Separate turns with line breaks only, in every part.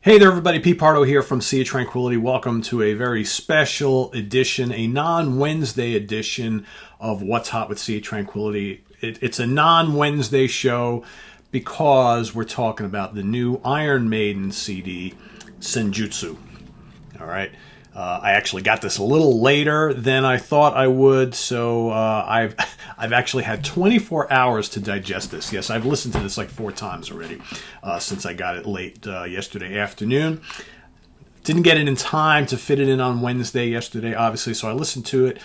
Hey there, everybody. Pete Pardo here from Sea of Tranquility. Welcome to a very special edition, a non-Wednesday edition of What's Hot with Sea of Tranquility. It's a non-Wednesday show because we're talking about the new Iron Maiden CD, Senjutsu. All right. I actually got this a little later than I thought I would, so I've actually had 24 hours to digest this. Yes, I've listened to this like 4 times already since I got it late yesterday afternoon. Didn't get it in time to fit it in on Wednesday yesterday, obviously, so I listened to it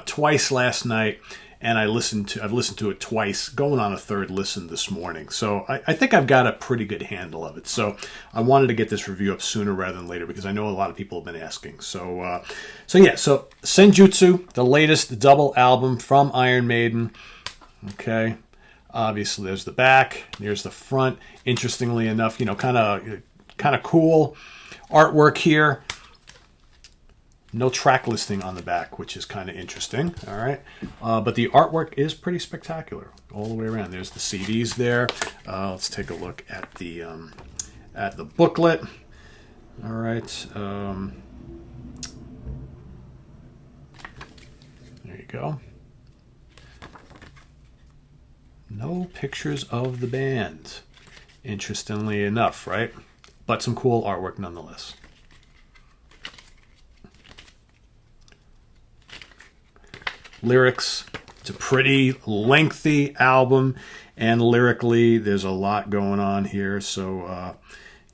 twice last night, and I've listened to it twice, going on a third listen this morning. So I think I've got a pretty good handle of it. So I wanted to get this review up sooner rather than later because I know a lot of people have been asking. So Senjutsu, the latest double album from Iron Maiden. Okay, obviously there's the back, there's the front. Interestingly enough, kind of cool artwork here. No track listing on the back, which is kind of interesting. All right, but the artwork is pretty spectacular all the way around. There's the CDs there. Let's take a look at the booklet. All right, there you go. No pictures of the band, interestingly enough, right? But some cool artwork nonetheless. Lyrics. It's a pretty lengthy album, and lyrically there's a lot going on here. So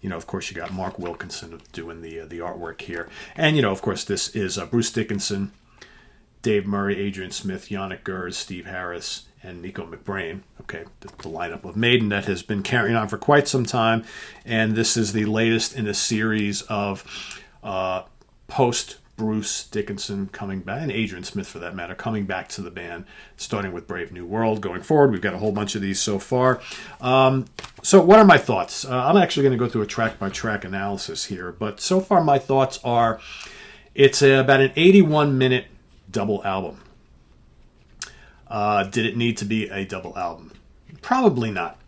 of course you got Mark Wilkinson doing the artwork here, and of course this is Bruce Dickinson, Dave Murray, Adrian Smith, Yannick Gers, Steve Harris, and Nico McBrain. Okay, the lineup of Maiden that has been carrying on for quite some time, and this is the latest in a series of post Bruce Dickinson coming back, and Adrian Smith for that matter, coming back to the band, starting with Brave New World. Going forward, we've got a whole bunch of these so far. So what are my thoughts? I'm actually going to go through a track-by-track analysis here, but so far my thoughts are it's about an 81-minute double album. Did it need to be a double album? Probably not.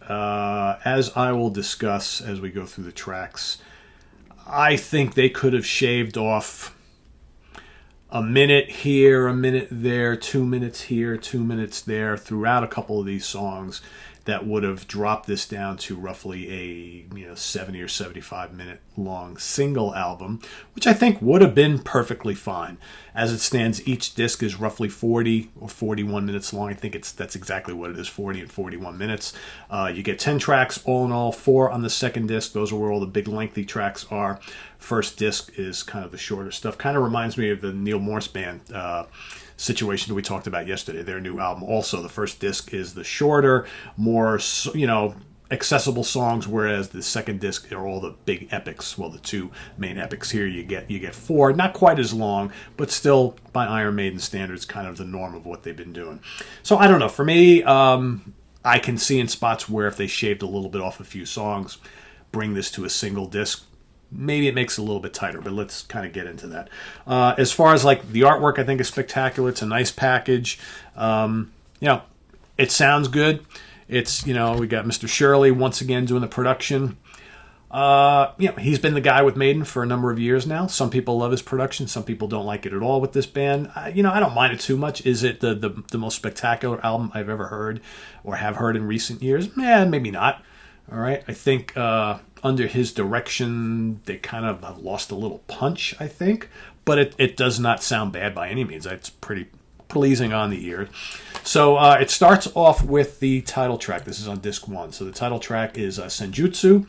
As I will discuss as we go through the tracks, I think they could have shaved off a minute here, a minute there, 2 minutes here, 2 minutes there throughout a couple of these songs. That would have dropped this down to roughly a 70 or 75 minute long single album, which I think would have been perfectly fine. As it stands, each disc is roughly 40 or 41 minutes long. I think that's exactly what it is, 40 and 41 minutes. You get 10 tracks all in all, 4 on the second disc. Those are where all the big lengthy tracks are. First disc is kind of the shorter stuff. Kind of reminds me of the Neil Morse Band situation that we talked about yesterday, their new album. Also, the first disc is the shorter, more accessible songs, whereas the second disc are all the big epics. Well, the 2 main epics here, you get 4, not quite as long, but still by Iron Maiden standards, kind of the norm of what they've been doing. So I don't know. For me, I can see in spots where if they shaved a little bit off a few songs, bring this to a single disc. Maybe it makes it a little bit tighter, but let's kind of get into that. As far as like the artwork, I think is spectacular. It's a nice package. It sounds good. It's we got Mr. Shirley once again doing the production. He's been the guy with Maiden for a number of years now. Some people love his production. Some people don't like it at all with this band. I don't mind it too much. Is it the most spectacular album I've ever heard or have heard in recent years? Maybe not. All right. I think under his direction, they kind of have lost a little punch, I think. But it does not sound bad by any means. It's pretty pleasing on the ear. So it starts off with the title track. This is on disc 1. So the title track is Senjutsu.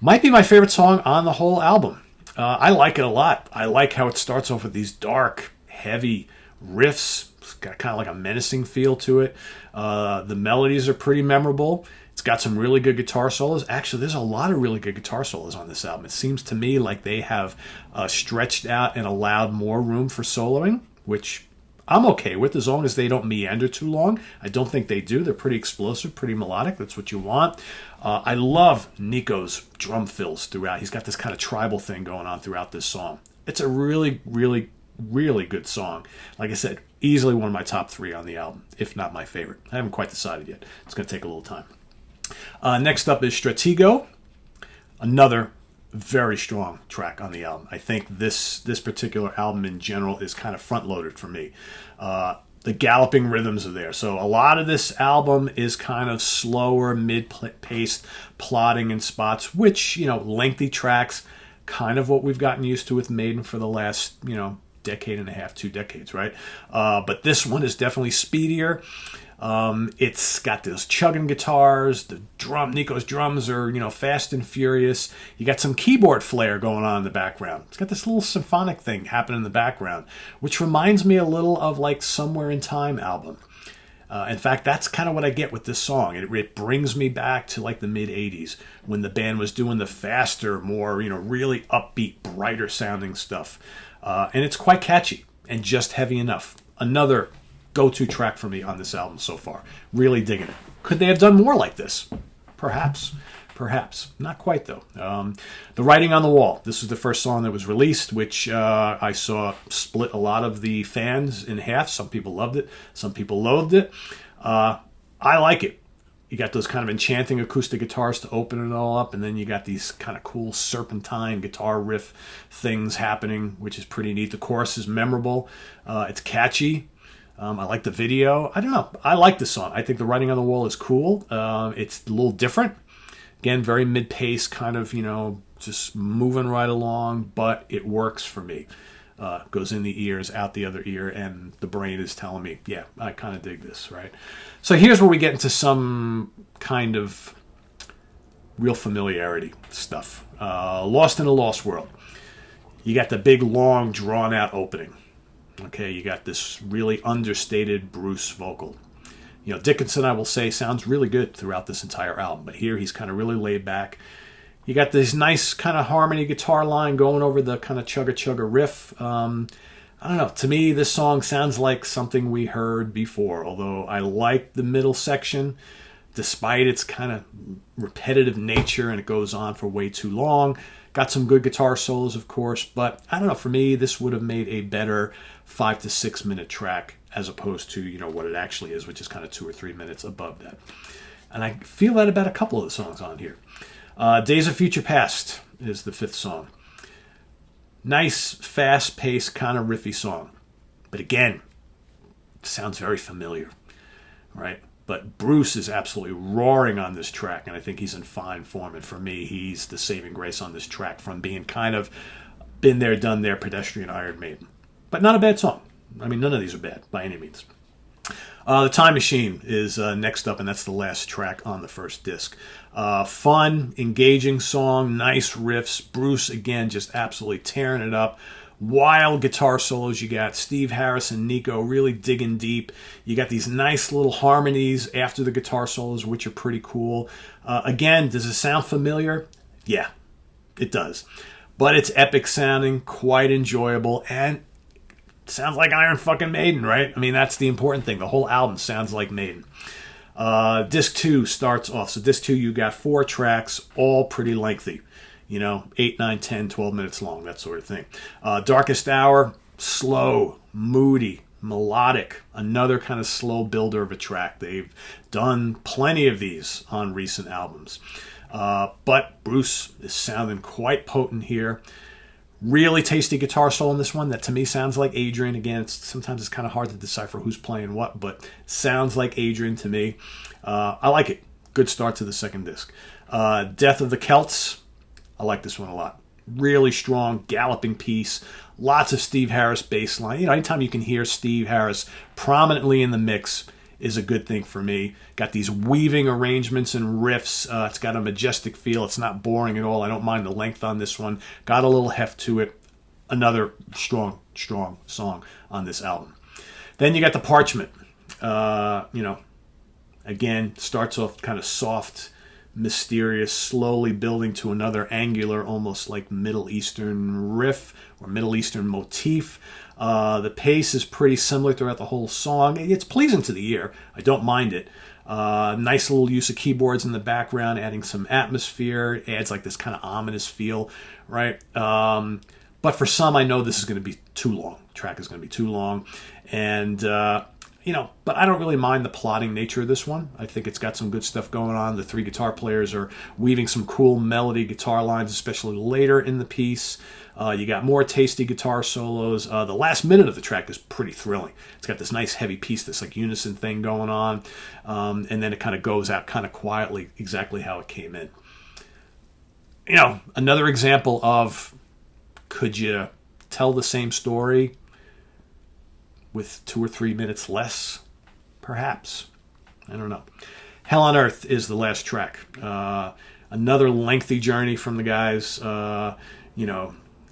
Might be my favorite song on the whole album. I like it a lot. I like how it starts off with these dark, heavy riffs. It's got kind of like a menacing feel to it. The melodies are pretty memorable. It's got some really good guitar solos. Actually, there's a lot of really good guitar solos on this album. It seems to me like they have stretched out and allowed more room for soloing, which I'm okay with as long as they don't meander too long. I don't think they do. They're pretty explosive, pretty melodic. That's what you want. I love Nico's drum fills throughout. He's got this kind of tribal thing going on throughout this song. It's a really, really, really good song. Like I said, easily one of my top 3 on the album, if not my favorite. I haven't quite decided yet. It's going to take a little time. Next up is Stratego, another very strong track on the album. I think this particular album in general is kind of front loaded for me. The galloping rhythms are there, so a lot of this album is kind of slower, mid-paced plotting in spots, which, lengthy tracks, kind of what we've gotten used to with Maiden for the last decade and a half, 2 decades, right? But this one is definitely speedier. It's got those chugging guitars. Nico's drums are, fast and furious. You got some keyboard flair going on in the background. It's got this little symphonic thing happening in the background, which reminds me a little of like Somewhere in Time album. In fact, that's kind of what I get with this song. It brings me back to like the mid-'80s when the band was doing the faster, more, really upbeat, brighter sounding stuff. And it's quite catchy and just heavy enough. Another go-to track for me on this album so far. Really digging it. Could they have done more like this? Perhaps. Not quite, though. The Writing on the Wall. This was the first song that was released, which I saw split a lot of the fans in half. Some people loved it. Some people loathed it. I like it. You got those kind of enchanting acoustic guitars to open it all up, and then you got these kind of cool serpentine guitar riff things happening, which is pretty neat. The chorus is memorable. It's catchy. I like the video. I don't know. I like this song. I think The Writing on the Wall is cool. It's a little different. Again, very mid-pace, kind of, just moving right along, but it works for me. Goes in the ears, out the other ear, and the brain is telling me, yeah, I kind of dig this, right? So here's where we get into some kind of real familiarity stuff. Lost in a Lost World. You got the big, long, drawn-out opening. Okay, you got this really understated Bruce vocal. Dickinson, I will say, sounds really good throughout this entire album, but here he's kind of really laid back. You got this nice kind of harmony guitar line going over the kind of chugga-chugga riff. I don't know. To me, this song sounds like something we heard before, although I like the middle section, despite its kind of repetitive nature, and it goes on for way too long. Got some good guitar solos, of course, but I don't know. For me, this would have made a better 5 to 6 minute track as opposed to, what it actually is, which is kind of 2 or 3 minutes above that. And I feel that about a couple of the songs on here. Days of Future Past is the 5th song. Nice, fast-paced, kind of riffy song. But again, it sounds very familiar, right? But Bruce is absolutely roaring on this track, and I think he's in fine form. And for me, he's the saving grace on this track from being kind of been there, done there, pedestrian Iron Maiden. But not a bad song. I mean, none of these are bad by any means. The Time Machine is next up, and that's the last track on the first disc. Fun, engaging song, nice riffs. Bruce, again, just absolutely tearing it up. Wild guitar solos. You got Steve Harris and Nico really digging deep. You got these nice little harmonies after the guitar solos, which are pretty cool. Again, does it sound familiar? Yeah, it does. But it's epic sounding, quite enjoyable, and sounds like Iron fucking Maiden, right? I mean, that's the important thing. The whole album sounds like Maiden. Disc 2 starts off. So disc 2, you got 4 tracks, all pretty lengthy. 8, 9, 10, 12 minutes long, that sort of thing. Darkest Hour, slow, moody, melodic. Another kind of slow builder of a track. They've done plenty of these on recent albums. But Bruce is sounding quite potent here. Really tasty guitar solo in this one that to me sounds like Adrian. Again, sometimes it's kind of hard to decipher who's playing what, but sounds like Adrian to me. I like it. Good start to the second disc. Death of the Celts. I like this one a lot. Really strong, galloping piece. Lots of Steve Harris bass line. Anytime you can hear Steve Harris prominently in the mix is a good thing for me. Got these weaving arrangements and riffs. It's got a majestic feel. It's not boring at all. I don't mind the length on this one. Got a little heft to it. Another strong song on this album. Then you got The Parchment. Again, starts off kind of soft, mysterious, slowly building to another angular, almost like Middle Eastern riff or Middle Eastern motif. The pace is pretty similar throughout the whole song. It's pleasing to the ear. I don't mind it. Nice little use of keyboards in the background, adding some atmosphere. It adds like this kind of ominous feel, right? But for some, I know this is going to be too long. The track is going to be too long. And But I don't really mind the plotting nature of this one. I think it's got some good stuff going on. The three guitar players are weaving some cool melody guitar lines, especially later in the piece. You got more tasty guitar solos. The last minute of the track is pretty thrilling. It's got this nice heavy piece, this like unison thing going on, and then it kind of goes out kind of quietly, exactly how it came in. Another example of, could you tell the same story with 2 or 3 minutes less? Perhaps. I don't know. Hell on Earth is the last track. Another lengthy journey from the guys.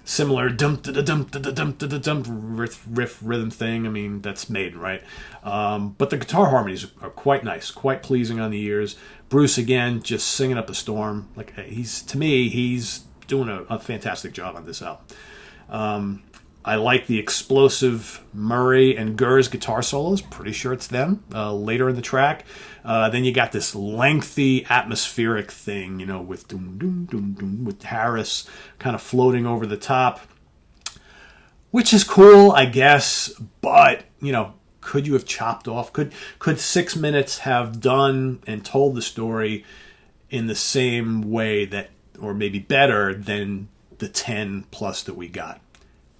Similar dum-da-da-dum-da-da-dum-da-da-dum riff rhythm thing. I mean, that's Maiden, right? But the guitar harmonies are quite nice, quite pleasing on the ears. Bruce, again, just singing up a storm. Like, he's doing a fantastic job on this album. I like the explosive Murray and Gurr's guitar solos. Pretty sure it's them later in the track. Then you got this lengthy atmospheric thing, with doom, doom, doom, doom, with Harris kind of floating over the top, which is cool, I guess. But, could you have chopped off? Could 6 minutes have done and told the story in the same way that, or maybe better than the 10 plus that we got?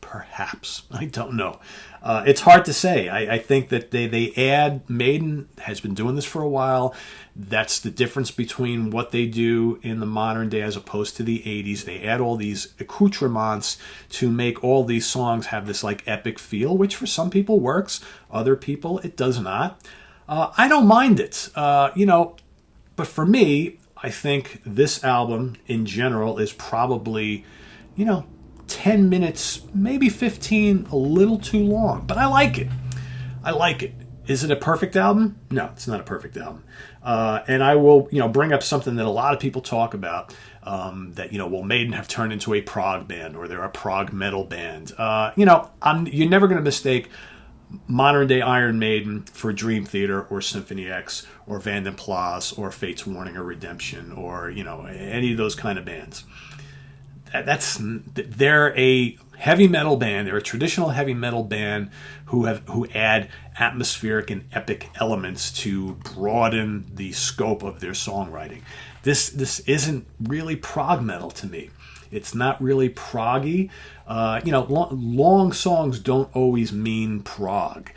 Perhaps. I don't know. It's hard to say. I think that they add, Maiden has been doing this for a while. That's the difference between what they do in the modern day as opposed to the 80s. They add all these accoutrements to make all these songs have this like epic feel, which for some people works. Other people, it does not. I don't mind it. But for me, I think this album in general is probably, 10 minutes, maybe 15, a little too long. But I like it. Is it a perfect album? No, it's not a perfect album. And I will, bring up something that a lot of people talk about, that, will Maiden have turned into a prog band, or they're a prog metal band? You're never going to mistake modern day Iron Maiden for Dream Theater or Symphony X or Vanden Plas or Fate's Warning or Redemption or, any of those kind of bands. They're a heavy metal band. They're a traditional heavy metal band who add atmospheric and epic elements to broaden the scope of their songwriting. This isn't really prog metal to me. It's not really proggy. Long songs don't always mean prog.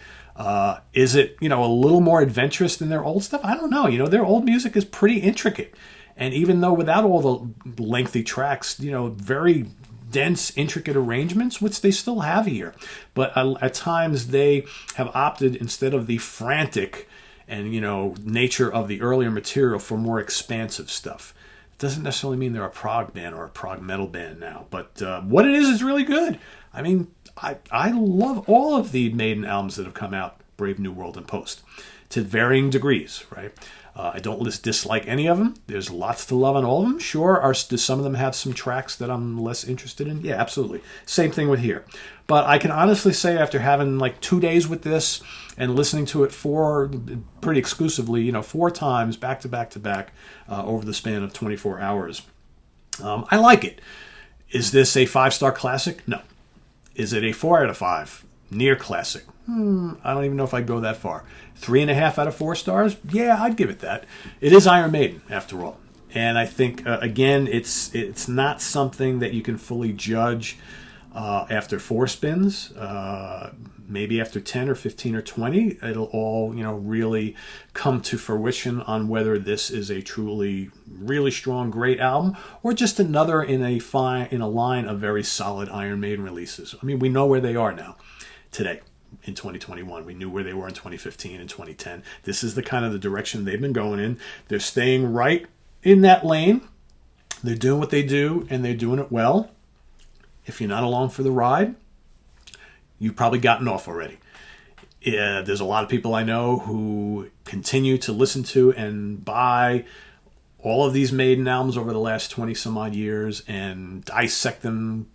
Is it, a little more adventurous than their old stuff? I don't know. Their old music is pretty intricate. And even though without all the lengthy tracks, very dense, intricate arrangements, which they still have here. But at times they have opted, instead of the frantic and, nature of the earlier material, for more expansive stuff. It doesn't necessarily mean they're a prog band or a prog metal band now. But what it is really good. I mean, I love all of the Maiden albums that have come out, Brave New World and Post, to varying degrees, right? I don't dislike any of them. There's lots to love on all of them. Sure, do some of them have some tracks that I'm less interested in? Yeah, absolutely. Same thing with here. But I can honestly say, after having like 2 days with this and listening to it pretty exclusively, 4 times back to back to back over the span of 24 hours, I like it. Is this a 5-star classic? No. Is it a 4 out of 5? Near classic? I don't even know if I'd go that far. 3.5 out of 4 stars? Yeah, I'd give it that. It is Iron Maiden, after all. And I think, again, it's not something that you can fully judge after 4 spins. Maybe after 10 or 15 or 20, it'll all, really come to fruition on whether this is a truly, really strong, great album, or just another in a line of very solid Iron Maiden releases. I mean, we know where they are now, today. In 2021, we knew where they were in 2015 and 2010. This is the kind of the direction they've been going in. They're staying right in that lane. They're doing what they do, and they're doing it well. If you're not along for the ride, you've probably gotten off already. There's a lot of people I know who continue to listen to and buy all of these Maiden albums over the last 20 some odd years and dissect them,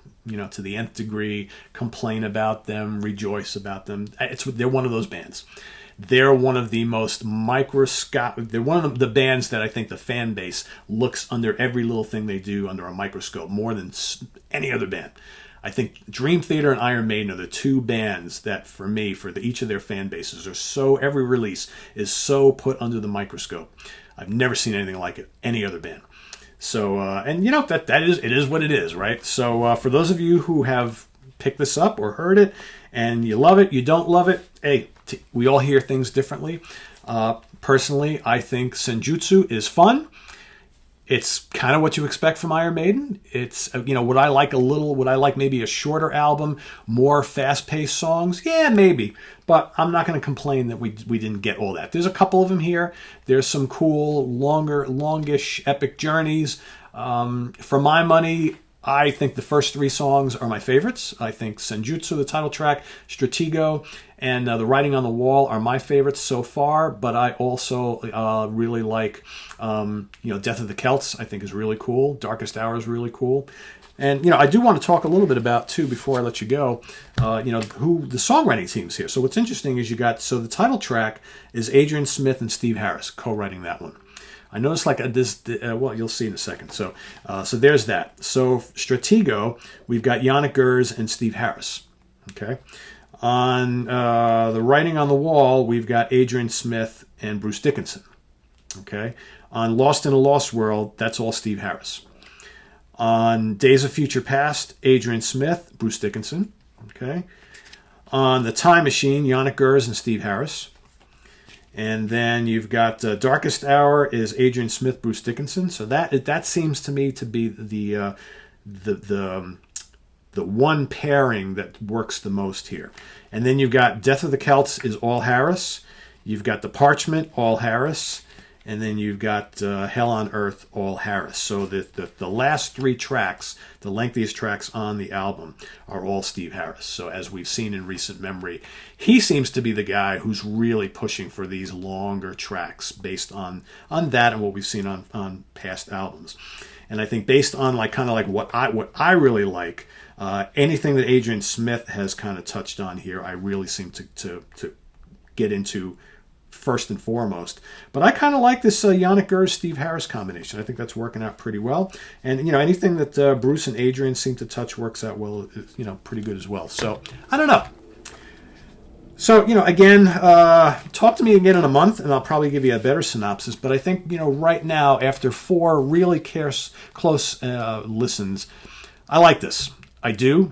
to the nth degree, complain about them, rejoice about them. They're one of those bands. They're one of the most they're one of the bands that I think the fan base looks under every little thing they do under a microscope more than any other band. I think Dream Theater and Iron Maiden are the two bands that, for me, each of their fan bases, are so, every release is so put under the microscope. I've never seen anything like it, any other band. So, and you know, it is what it is, right? So for those of you who have picked this up or heard it, and you love it, you don't love it, hey, we all hear things differently. Personally, I think Senjutsu is fun. It's kind of what you expect from Iron Maiden. It's, would I like maybe a shorter album, more fast-paced songs? Yeah, maybe. But I'm not going to complain that we didn't get all that. There's a couple of them here. There's some cool, longish, epic journeys. For my money, I think the first three songs are my favorites. I think Senjutsu, the title track, Stratego, and The Writing on the Wall are my favorites so far. But I also really like, Death of the Celts, I think is really cool. Darkest Hour is really cool. And, I do want to talk a little bit about, too, before I let you go, who the songwriting team's here. So what's interesting is the title track is Adrian Smith and Steve Harris co-writing that one. I noticed you'll see in a second. So there's that. So Stratego, we've got Yannick Gers and Steve Harris. Okay. On The Writing on the Wall, we've got Adrian Smith and Bruce Dickinson. Okay. On Lost in a Lost World, that's all Steve Harris. On Days of Future Past, Adrian Smith, Bruce Dickinson. Okay. On The Time Machine, Yannick Gers and Steve Harris. And then you've got Darkest Hour is Adrian Smith, Bruce Dickinson. So that seems to me to be the one pairing that works the most here. And then you've got Death of the Celts is all Harris. You've got The Parchment, all Harris. And then you've got Hell on Earth, all Harris. So the last three tracks, the lengthiest tracks on the album, are all Steve Harris. So as we've seen in recent memory, he seems to be the guy who's really pushing for these longer tracks based on that and what we've seen on past albums. And I think based on what I really like, anything that Adrian Smith has kind of touched on here, I really seem to get into first and foremost. But I kind of like this Yannick Gers, Steve Harris combination. I think that's working out pretty well. And, anything that Bruce and Adrian seem to touch works out well, pretty good as well. So, I don't know. So, again, talk to me again in a month, and I'll probably give you a better synopsis. But I think, right now, after 4 really close listens, I like this. I do.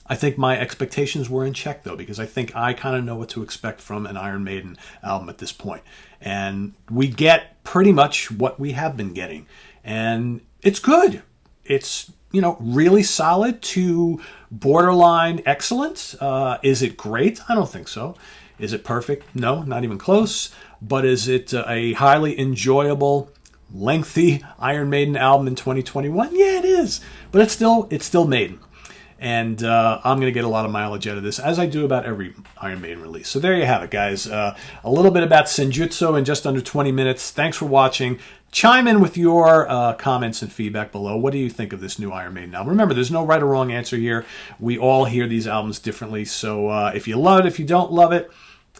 I think my expectations were in check, though, because I think I kind of know what to expect from an Iron Maiden album at this point. And we get pretty much what we have been getting. And it's good. It's, really solid to borderline excellent. Is it great? I don't think so. Is it perfect? No, not even close. But is it a highly enjoyable, lengthy Iron Maiden album in 2021? Yeah, it is. But it's still Maiden. And I'm going to get a lot of mileage out of this, as I do about every Iron Maiden release. So there you have it, guys. A little bit about Senjutsu in just under 20 minutes. Thanks for watching. Chime in with your comments and feedback below. What do you think of this new Iron Maiden album? Remember, there's no right or wrong answer here. We all hear these albums differently. So if you love it, if you don't love it,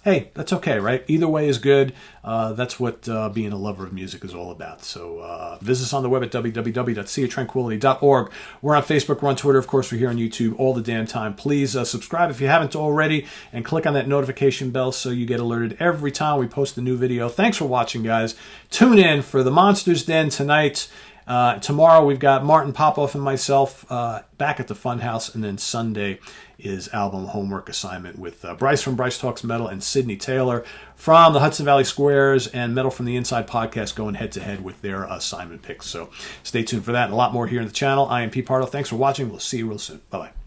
hey, that's okay, right? Either way is good. That's what being a lover of music is all about. So visit us on the web at www.seatranquility.org. We're on Facebook, we're on Twitter, of course, we're here on YouTube all the damn time. Please subscribe if you haven't already, and click on that notification bell so you get alerted every time we post a new video. Thanks for watching, guys. Tune in for the Monsters Den tonight. Tomorrow we've got Martin Popoff and myself back at the Funhouse, and then Sunday is album homework assignment with Bryce from Bryce Talks Metal and Sydney Taylor from the Hudson Valley Squares and Metal from the Inside podcast going head-to-head with their assignment picks. So stay tuned for that and a lot more here on the channel. I am Pete Pardo. Thanks for watching. We'll see you real soon. Bye-bye.